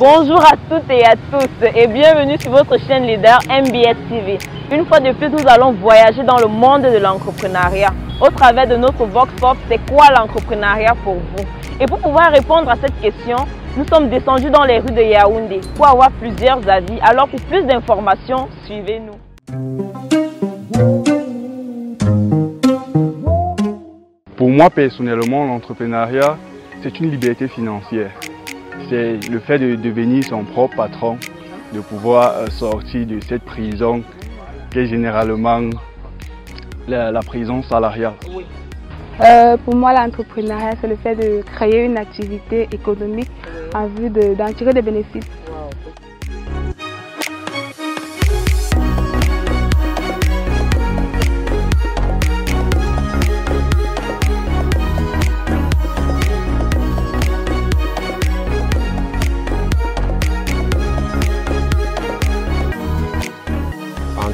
Bonjour à toutes et à tous et bienvenue sur votre chaîne leader MBS TV. Une fois de plus, nous allons voyager dans le monde de l'entrepreneuriat. Au travers de notre Vox Pop, c'est quoi l'entrepreneuriat pour vous? Et pour pouvoir répondre à cette question, nous sommes descendus dans les rues de Yaoundé pour avoir plusieurs avis. Alors pour plus d'informations, suivez-nous. Pour moi personnellement, l'entrepreneuriat, c'est une liberté financière. C'est le fait de devenir son propre patron, de pouvoir sortir de cette prison qui est généralement la prison salariale. Pour moi, l'entrepreneuriat, c'est le fait de créer une activité économique en vue d'en tirer des bénéfices.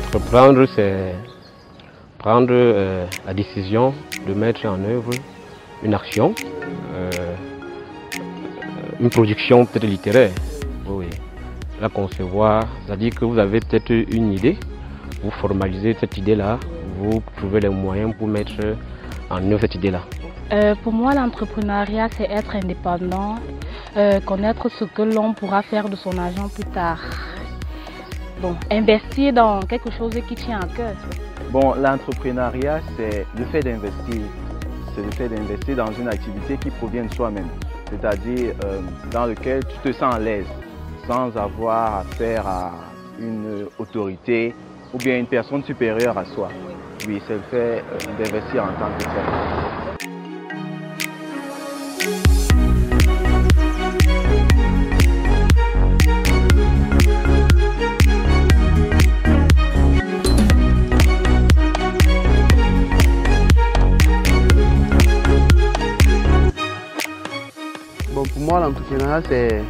Entreprendre, c'est prendre la décision de mettre en œuvre une action, une production peut-être littéraire. Oui. La concevoir, c'est-à-dire que vous avez peut-être une idée, vous formalisez cette idée-là, vous trouvez les moyens pour mettre en œuvre cette idée-là. Pour moi, l'entrepreneuriat, c'est être indépendant, connaître ce que l'on pourra faire de son argent plus tard. Bon, investir dans quelque chose qui tient à cœur. Bon, l'entrepreneuriat, c'est le fait d'investir. C'est le fait d'investir dans une activité qui provient de soi-même. C'est-à-dire dans lequel tu te sens à l'aise, sans avoir affaire à une autorité ou bien une personne supérieure à soi. Oui, c'est le fait d'investir en tant que tel. Bon, pour moi, l'entrepreneuriat, c'est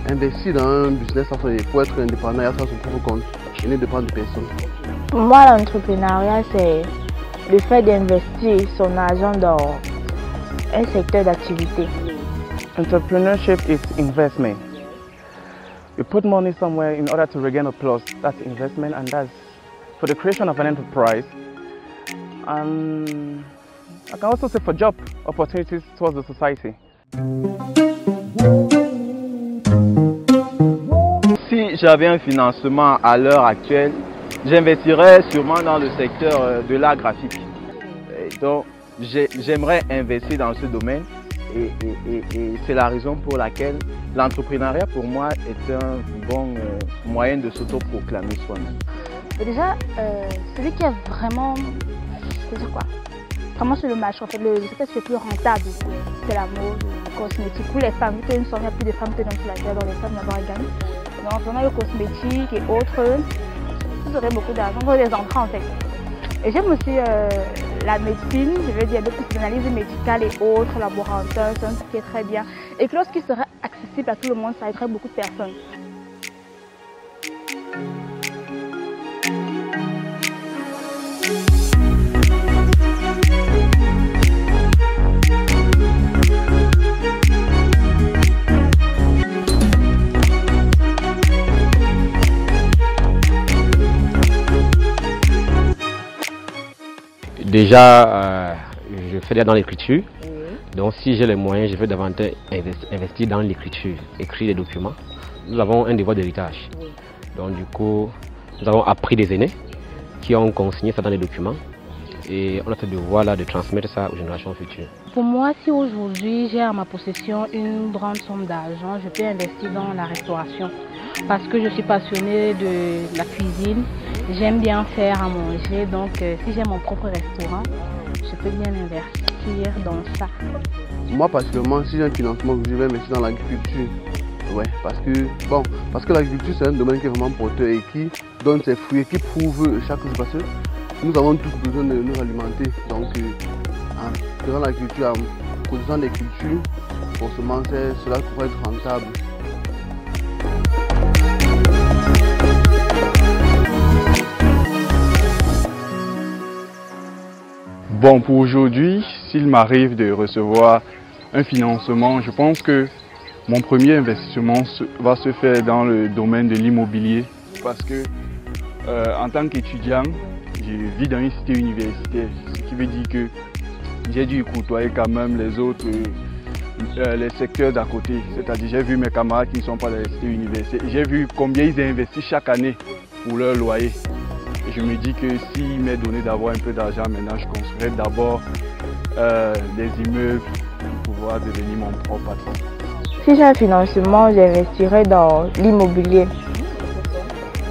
investir dans un business pour être indépendant et avoir son propre compte et ne dépendre de personne. Pour moi, l'entrepreneuriat, c'est le fait d'investir son argent dans un secteur d'activité. Entrepreneurship is investment. You put money somewhere in order to regain a plus. That's investment, and that's for the creation of an enterprise. And I can also say for job opportunities towards the society. Si j'avais un financement à l'heure actuelle, j'investirais sûrement dans le secteur de l'art graphique. Et donc, j'aimerais investir dans ce domaine et c'est la raison pour laquelle l'entrepreneuriat pour moi est un bon moyen de s'autoproclamer soi-même. Déjà, celui qui est vraiment, c'est quoi? Vraiment sur le marché, en fait, le secteur c'est plus rentable, c'est la mode, le cosmétique. Pour les femmes, il y a plus de femmes que dans la terre, donc les femmes n'ont pas gagné. Donc, vraiment, le cosmétique et autres, vous aurez beaucoup d'argent, vous aurez des entrants en fait. Et j'aime aussi la médecine, je veux dire, l'analyse médicale et autres, laboratoires, c'est un truc qui est très bien. Et que lorsqu'il serait accessible à tout le monde, ça aiderait beaucoup de personnes. Déjà, je fais dans l'écriture. Donc si j'ai les moyens, je vais davantage investir dans l'écriture, écrire des documents. Nous avons un devoir d'héritage. Donc du coup, nous avons appris des aînés qui ont consigné ça dans les documents. Et on a ce devoir-là de transmettre ça aux générations futures. Pour moi, si aujourd'hui j'ai à ma possession une grande somme d'argent, je peux investir dans la restauration. Parce que je suis passionnée de la cuisine, j'aime bien faire à manger. Donc si j'ai mon propre restaurant, je peux bien investir dans ça. Moi, particulièrement, si j'ai un financement, je vais investir dans l'agriculture. Ouais, parce que l'agriculture, c'est un domaine qui est vraiment porteur et qui donne ses fruits et qui prouve chaque jour. Parce que nous avons tous besoin de nous alimenter. Donc, en faisant l'agriculture, en produisant des cultures, forcément, cela pourrait être rentable. Bon, pour aujourd'hui, s'il m'arrive de recevoir un financement, je pense que Mon premier investissement va se faire dans le domaine de l'immobilier parce que en tant qu'étudiant, je vis dans une cité universitaire, ce qui veut dire que j'ai dû côtoyer quand même les autres, les secteurs d'à côté. C'est-à-dire j'ai vu mes camarades qui ne sont pas dans les cités universitaires. J'ai vu combien ils investissent chaque année pour leur loyer. Et je me dis que s'il m'est donné d'avoir un peu d'argent maintenant, je construirai d'abord des immeubles pour pouvoir devenir mon propre patron. Si j'ai un financement, j'investirai dans l'immobilier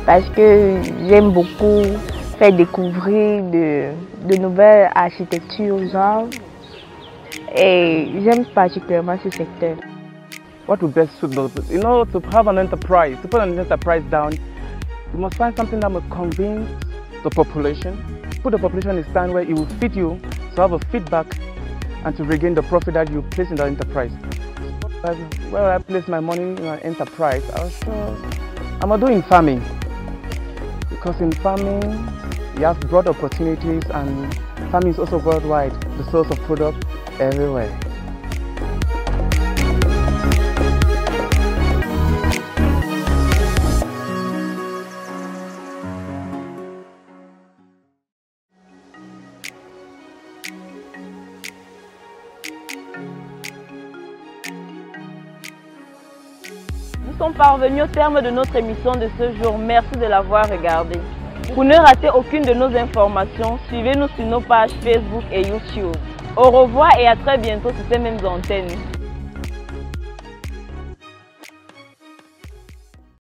parce que j'aime beaucoup faire découvrir de nouvelles architectures aux gens et j'aime particulièrement ce secteur. What would best suit the, in order to have an enterprise, to put an enterprise down, you must find something that will convince the population, put the population in a stand where it will fit you, to have a feedback and to regain the profit that you place in the enterprise. Where I place my money in an enterprise, I'm sure I'm going to do in farming. Because in farming, you have broad opportunities and farming is also worldwide, the source of product everywhere. Nous sommes parvenus au terme de notre émission de ce jour. Merci de l'avoir regardé. Pour ne rater aucune de nos informations, suivez-nous sur nos pages Facebook et YouTube. Au revoir et à très bientôt sur ces mêmes antennes.